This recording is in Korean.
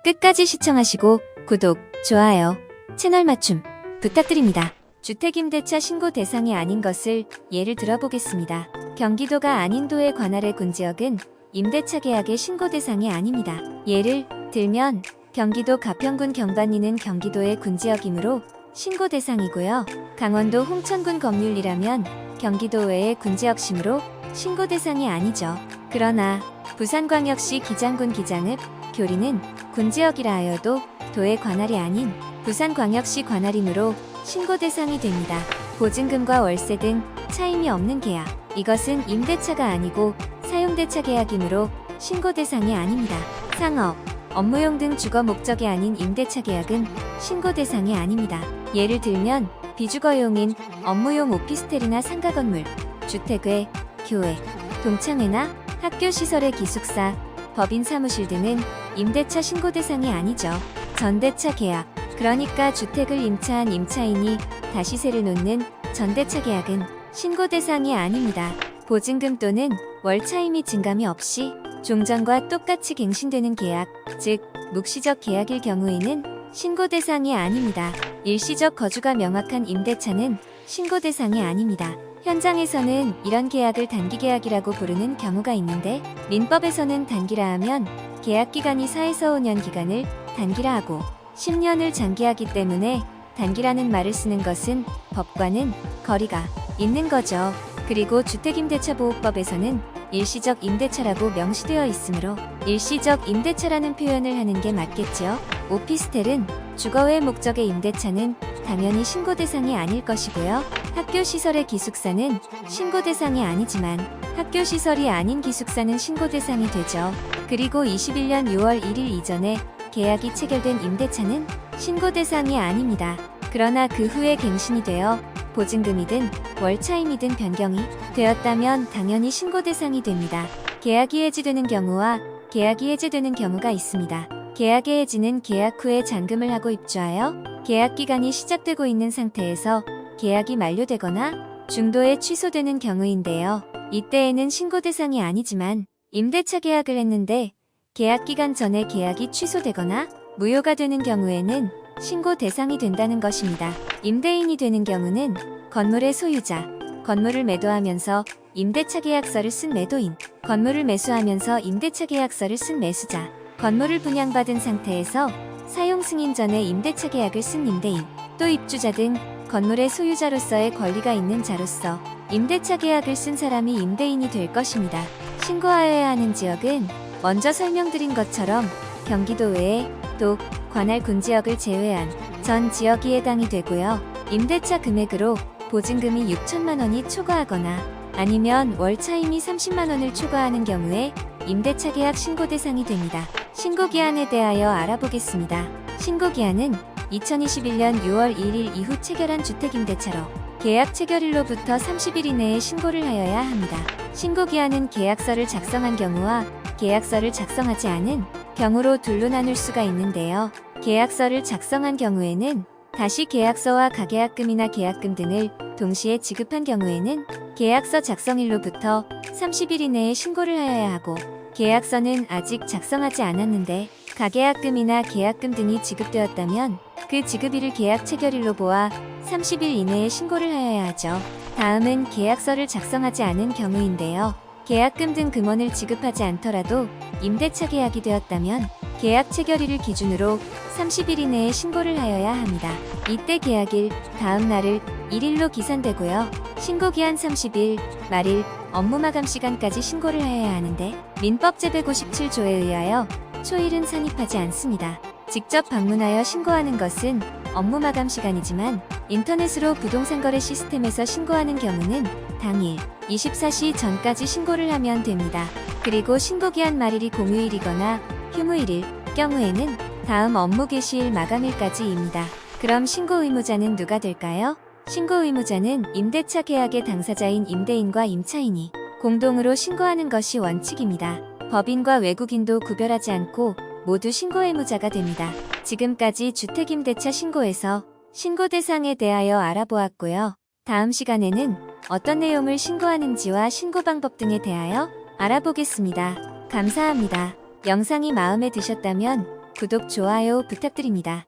끝까지 시청하시고 구독, 좋아요, 채널 맞춤 부탁드립니다. 주택임대차 신고 대상이 아닌 것을 예를 들어보겠습니다. 경기도가 아닌 도에 관할의 군지역은 임대차 계약의 신고 대상이 아닙니다. 예를 들면 경기도 가평군 경반리는 경기도의 군지역이므로 신고 대상이고요. 강원도 홍천군 검률리라면 경기도 외의 군지역이므로 신고 대상이 아니죠. 그러나 부산광역시 기장군 기장읍, 교리는 군지역이라 하여도 도의 관할이 아닌 부산광역시 관할이므로 신고 대상이 됩니다. 보증금과 월세 등 차임이 없는 계약, 이것은 임대차가 아니고 사용대차 계약이므로 신고 대상이 아닙니다. 상업, 업무용 등 주거 목적이 아닌 임대차 계약은 신고 대상이 아닙니다. 예를 들면 비주거용인 업무용 오피스텔이나 상가 건물, 주택회, 교회, 동창회나 학교 시설의 기숙사, 법인 사무실 등은 임대차 신고 대상이 아니죠. 전대차 계약, 그러니까 주택을 임차한 임차인이 다시 세를 놓는 전대차 계약은 신고 대상이 아닙니다. 보증금 또는 월차임이 증감이 없이 종전과 똑같이 갱신되는 계약, 즉 묵시적 계약일 경우에는 신고 대상이 아닙니다. 일시적 거주가 명확한 임대차는 신고 대상이 아닙니다. 현장에서는 이런 계약을 단기계약이라고 부르는 경우가 있는데 민법에서는 단기라 하면 계약기간이 4에서 5년 기간을 단기라 하고 10년을 장기하기 때문에 단기라는 말을 쓰는 것은 법과는 거리가 있는 거죠. 그리고 주택임대차보호법에서는 일시적 임대차라고 명시되어 있으므로 일시적 임대차라는 표현을 하는 게 맞겠지요. 오피스텔은 주거외 목적의 임대차는 당연히 신고 대상이 아닐 것이고요. 학교시설의 기숙사는 신고 대상이 아니지만 학교시설이 아닌 기숙사는 신고 대상이 되죠. 그리고 21년 6월 1일 이전에 계약이 체결된 임대차는 신고 대상이 아닙니다. 그러나 그 후에 갱신이 되어 보증금이든 월차임이든 변경이 되었다면 당연히 신고 대상이 됩니다. 계약이 해지되는 경우와 계약이 해제되는 경우가 있습니다. 계약의 해지는 계약 후에 잔금을 하고 입주하여 계약 기간이 시작되고 있는 상태에서 계약이 만료되거나 중도에 취소되는 경우인데요. 이때에는 신고 대상이 아니지만 임대차 계약을 했는데 계약 기간 전에 계약이 취소되거나 무효가 되는 경우에는 신고 대상이 된다는 것입니다. 임대인이 되는 경우는 건물의 소유자, 건물을 매도하면서 임대차 계약서를 쓴 매도인, 건물을 매수하면서 임대차 계약서를 쓴 매수자, 건물을 분양받은 상태에서 사용 승인 전에 임대차 계약을 쓴 임대인, 또 입주자 등 건물의 소유자로서의 권리가 있는 자로서 임대차 계약을 쓴 사람이 임대인이 될 것입니다. 신고하여야 하는 지역은 먼저 설명드린 것처럼 경기도 외에 도, 관할 군지역을 제외한 전 지역이 해당이 되고요. 임대차 금액으로 보증금이 6천만 원이 초과하거나 아니면 월차임이 30만 원을 초과하는 경우에 임대차 계약 신고 대상이 됩니다. 신고기한에 대하여 알아보겠습니다. 신고기한은 2021년 6월 1일 이후 체결한 주택임대차로 계약 체결일로부터 30일 이내에 신고를 하여야 합니다. 신고기한은 계약서를 작성한 경우와 계약서를 작성하지 않은 경우로 둘로 나눌 수가 있는데요. 계약서를 작성한 경우에는 다시 계약서와 가계약금이나 계약금 등을 동시에 지급한 경우에는 계약서 작성일로부터 30일 이내에 신고를 하여야 하고 계약서는 아직 작성하지 않았는데 가계약금이나 계약금 등이 지급되었다면 그 지급일을 계약 체결일로 보아 30일 이내에 신고를 하여야 하죠. 다음은 계약서를 작성하지 않은 경우인데요. 계약금 등 금원을 지급하지 않더라도 임대차 계약이 되었다면 계약 체결일을 기준으로 30일 이내에 신고를 하여야 합니다. 이때 계약일 다음 날을 1일로 기산되고요. 신고기한 30일, 말일, 업무마감 시간까지 신고를 하여야 하는데 민법 제157조에 의하여 초일은 산입하지 않습니다. 직접 방문하여 신고하는 것은 업무마감 시간이지만 인터넷으로 부동산 거래 시스템에서 신고하는 경우는 당일 24시 전까지 신고를 하면 됩니다. 그리고 신고기한 말일이 공휴일이거나 휴무일일 경우에는 다음 업무 개시일 마감일까지입니다. 그럼 신고 의무자는 누가 될까요? 신고 의무자는 임대차 계약의 당사자인 임대인과 임차인이 공동으로 신고하는 것이 원칙입니다. 법인과 외국인도 구별하지 않고 모두 신고 의무자가 됩니다. 지금까지 주택임대차 신고에서 신고 대상에 대하여 알아보았고요. 다음 시간에는 어떤 내용을 신고하는지와 신고 방법 등에 대하여 알아보겠습니다. 감사합니다. 영상이 마음에 드셨다면 구독, 좋아요 부탁드립니다.